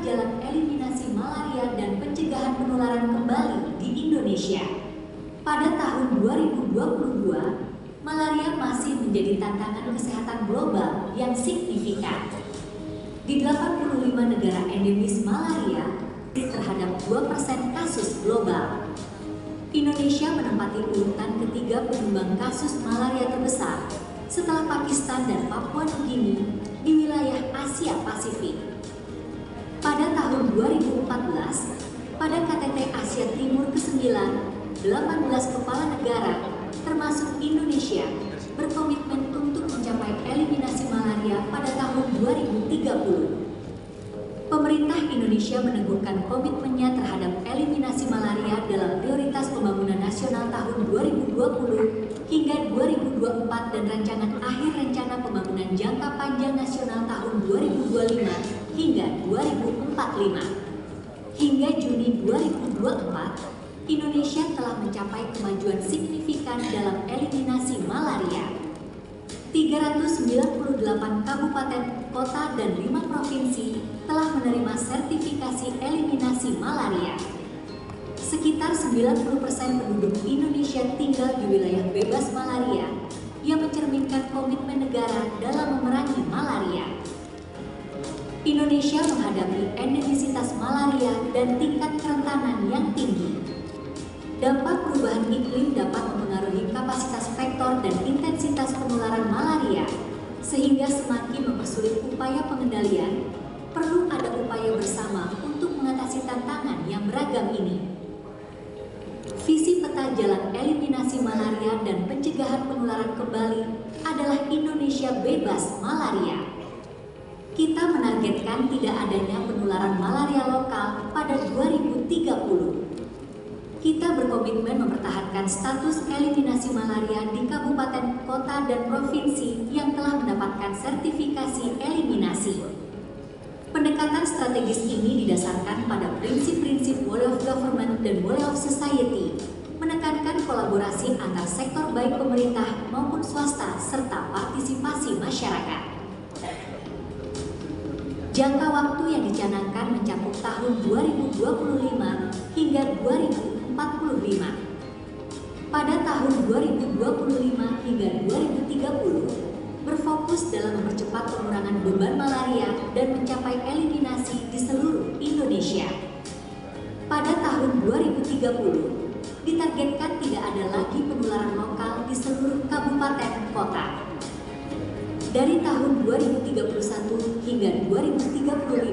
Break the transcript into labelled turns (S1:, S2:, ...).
S1: jalan eliminasi malaria dan pencegahan penularan kembali di Indonesia. Pada tahun 2022, malaria masih menjadi tantangan kesehatan global yang signifikan. Di 85 negara endemis malaria terhadap 2% kasus global. Indonesia menempati urutan ketiga penyumbang kasus malaria terbesar setelah Pakistan dan Papua Nugini di wilayah Asia Pasifik. Pada tahun 2014, pada KTT Asia Timur ke-9, 18 kepala negara, termasuk Indonesia, berkomitmen untuk mencapai eliminasi malaria pada tahun 2030. Pemerintah Indonesia meneguhkan komitmennya terhadap eliminasi malaria dalam prioritas pembangunan nasional tahun 2020 hingga 2024 dan rancangan akhir rencana pembangunan jangka panjang nasional tahun 2025 hingga 2045. Hingga Juni 2024, Indonesia telah mencapai kemajuan signifikan dalam eliminasi malaria. 398 kabupaten, kota, dan 5 provinsi telah menerima sertifikasi eliminasi malaria. Sekitar 90% penduduk Indonesia tinggal di wilayah bebas malaria yang mencerminkan komitmen negara dalam memerangi malaria. Indonesia menghadapi endemisitas malaria dan tingkat kerentanan yang tinggi. Dampak perubahan iklim dapat mempengaruhi kapasitas vektor dan intensitas penularan malaria, sehingga semakin mempersulit upaya pengendalian. Perlu ada upaya bersama untuk mengatasi tantangan yang beragam ini. Visi peta jalan eliminasi malaria dan pencegahan penularan kembali adalah Indonesia bebas malaria. Kita menargetkan tidak adanya penularan malaria lokal pada 2030. Kita berkomitmen mempertahankan status eliminasi malaria di kabupaten, kota, dan provinsi yang telah mendapatkan sertifikasi eliminasi. Pendekatan strategis ini didasarkan pada prinsip-prinsip Whole of Government dan Whole of Society, menekankan kolaborasi antar sektor baik pemerintah maupun swasta serta partisipasi masyarakat. Jangka waktu yang dicanangkan mencakup tahun 2025 hingga 2045. Pada tahun 2025 hingga 2030, berfokus dalam mempercepat pengurangan beban malaria dan mencapai eliminasi di seluruh Indonesia. Pada tahun 2030, ditargetkan tidak ada lagi penularan lokal di seluruh kabupaten kota. Dari tahun 2031 hingga 2035,